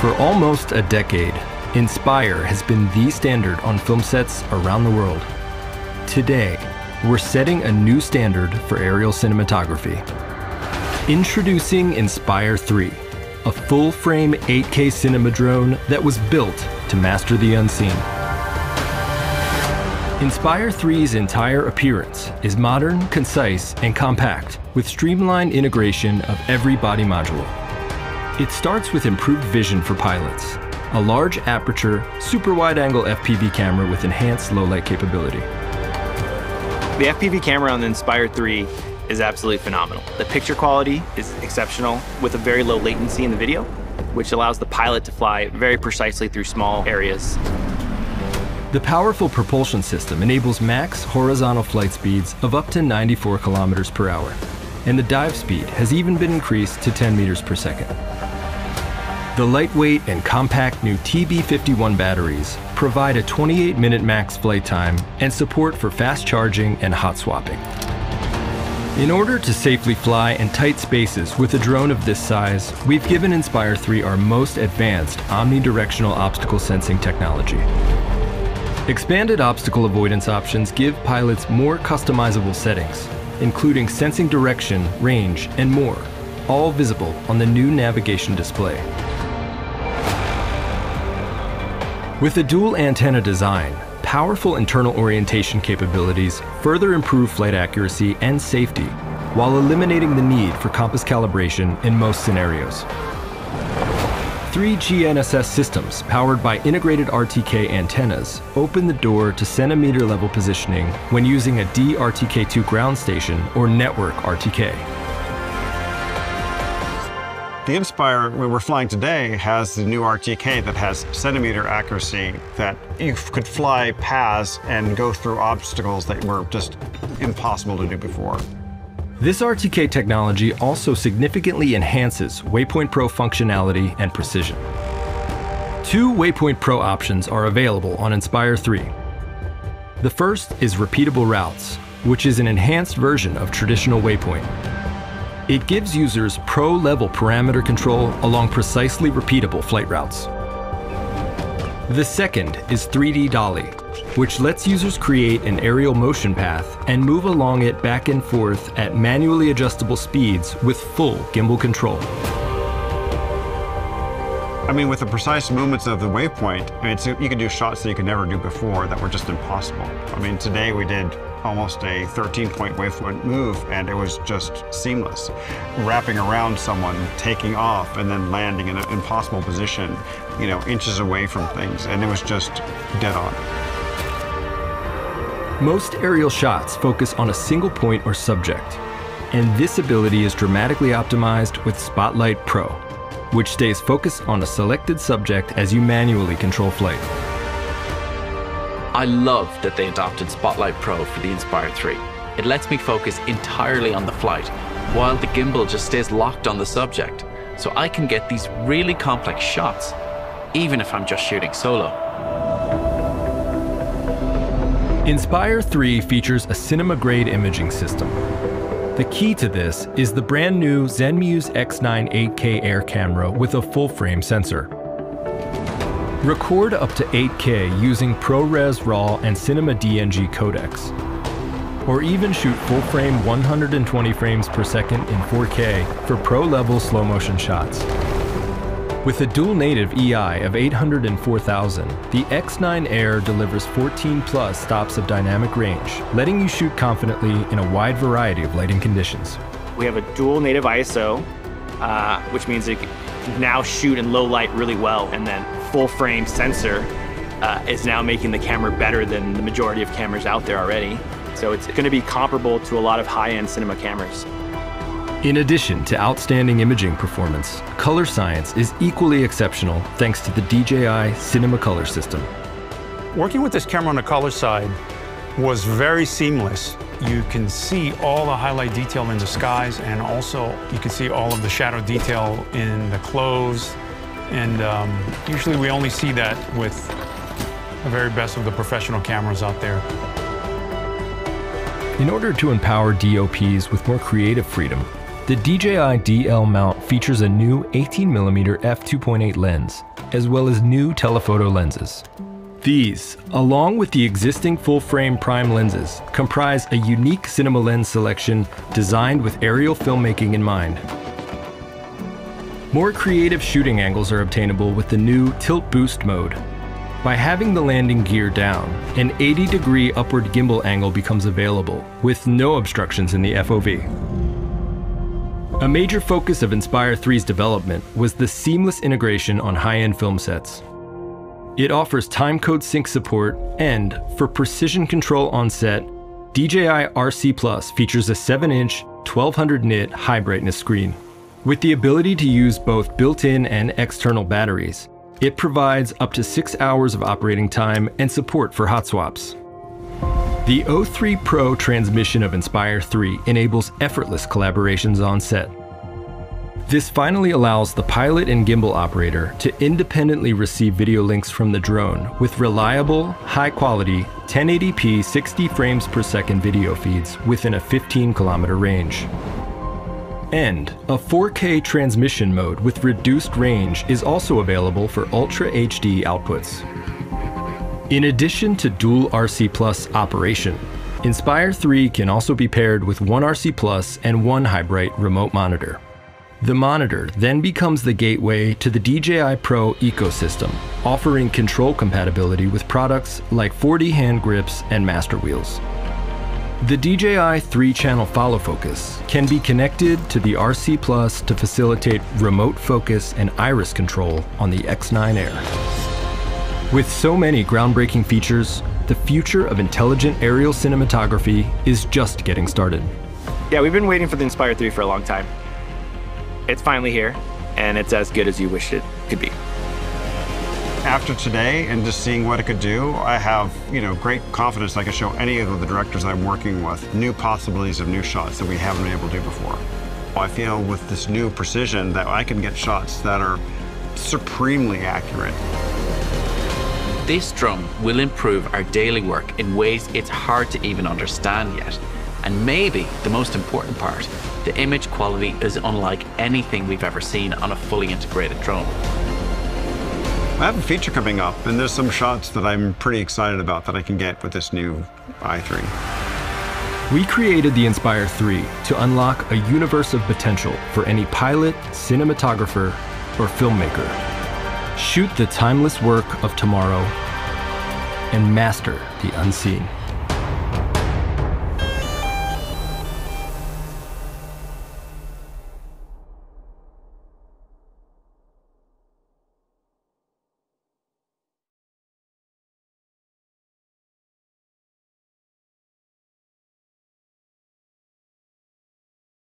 For almost a decade, Inspire has been the standard on film sets around the world. Today, we're setting a new standard for aerial cinematography. Introducing Inspire 3, a full-frame 8K cinema drone that was built to master the unseen. Inspire 3's entire appearance is modern, concise, and compact, with streamlined integration of every body module. It starts with improved vision for pilots, a large aperture, super wide-angle FPV camera with enhanced low-light capability. The FPV camera on the Inspire 3 is absolutely phenomenal. The picture quality is exceptional with a very low latency in the video, which allows the pilot to fly very precisely through small areas. The powerful propulsion system enables max horizontal flight speeds of up to 94 kilometers per hour, and the dive speed has even been increased to 10 meters per second. The lightweight and compact new TB51 batteries provide a 28-minute max flight time and support for fast charging and hot swapping. In order to safely fly in tight spaces with a drone of this size, we've given Inspire 3 our most advanced omnidirectional obstacle sensing technology. Expanded obstacle avoidance options give pilots more customizable settings, including sensing direction, range, and more, all visible on the new navigation display. With a dual antenna design, powerful internal orientation capabilities further improve flight accuracy and safety, while eliminating the need for compass calibration in most scenarios. 3 GNSS systems powered by integrated RTK antennas open the door to centimeter-level positioning when using a DRTK2 ground station or network RTK. The Inspire, when we're flying today, has the new RTK that has centimeter accuracy that you could fly paths and go through obstacles that were just impossible to do before. This RTK technology also significantly enhances Waypoint Pro functionality and precision. 2 Waypoint Pro options are available on Inspire 3. The first is repeatable routes, which is an enhanced version of traditional Waypoint. It gives users pro-level parameter control along precisely repeatable flight routes. The second is 3D Dolly, which lets users create an aerial motion path and move along it back and forth at manually adjustable speeds with full gimbal control. I mean, with the precise movements of the waypoint, you can do shots that you could never do before that were just impossible. I mean, today we did almost a 13-point waypoint move, and it was just seamless. Wrapping around someone, taking off, and then landing in an impossible position, inches away from things, and it was just dead on. Most aerial shots focus on a single point or subject, and this ability is dramatically optimized with Spotlight Pro, which stays focused on a selected subject as you manually control flight. I love that they adopted Spotlight Pro for the Inspire 3. It lets me focus entirely on the flight, while the gimbal just stays locked on the subject, so I can get these really complex shots, even if I'm just shooting solo. Inspire 3 features a cinema-grade imaging system. The key to this is the brand new Zenmuse X9 8K Air camera with a full-frame sensor. Record up to 8K using ProRes RAW and Cinema DNG codecs, or even shoot full-frame 120 frames per second in 4K for pro-level slow-motion shots. With a dual-native EI of 804,000, the X9 Air delivers 14+ stops of dynamic range, letting you shoot confidently in a wide variety of lighting conditions. We have a dual native ISO, which means it can now shoot in low light really well, and then full-frame sensor is now making the camera better than the majority of cameras out there already. So it's going to be comparable to a lot of high-end cinema cameras. In addition to outstanding imaging performance, color science is equally exceptional thanks to the DJI Cinema Color system. Working with this camera on the color side was very seamless. You can see all the highlight detail in the skies, and also you can see all of the shadow detail in the clothes. And usually we only see that with the very best of the professional cameras out there. In order to empower DOPs with more creative freedom, The DJI DL mount features a new 18mm f2.8 lens, as well as new telephoto lenses. These, along with the existing full-frame prime lenses, comprise a unique cinema lens selection designed with aerial filmmaking in mind. More creative shooting angles are obtainable with the new tilt boost mode. By having the landing gear down, an 80-degree upward gimbal angle becomes available, with no obstructions in the FOV. A major focus of Inspire 3's development was the seamless integration on high-end film sets. It offers timecode sync support, and for precision control on set, DJI RC Plus features a 7-inch, 1200 nit high brightness screen. With the ability to use both built-in and external batteries, it provides up to 6 hours of operating time and support for hot swaps. The O3 Pro transmission of Inspire 3 enables effortless collaborations on set. This finally allows the pilot and gimbal operator to independently receive video links from the drone with reliable, high-quality, 1080p 60 frames per second video feeds within a 15-kilometer range. And a 4K transmission mode with reduced range is also available for Ultra HD outputs. In addition to dual RC Plus operation, Inspire 3 can also be paired with one RC Plus and one high-bright remote monitor. The monitor then becomes the gateway to the DJI Pro ecosystem, offering control compatibility with products like 4D hand grips and master wheels. The DJI 3-channel follow focus can be connected to the RC Plus to facilitate remote focus and iris control on the X9 Air. With so many groundbreaking features, the future of intelligent aerial cinematography is just getting started. Yeah, we've been waiting for the Inspire 3 for a long time. It's finally here, and it's as good as you wished it could be. After today and just seeing what it could do, I have, great confidence I can show any of the directors I'm working with new possibilities of new shots that we haven't been able to do before. I feel with this new precision that I can get shots that are supremely accurate. This drone will improve our daily work in ways it's hard to even understand yet. And maybe the most important part, the image quality is unlike anything we've ever seen on a fully integrated drone. I have a feature coming up, and there's some shots that I'm pretty excited about that I can get with this new i3. We created the Inspire 3 to unlock a universe of potential for any pilot, cinematographer, or filmmaker. Shoot the timeless work of tomorrow and master the unseen.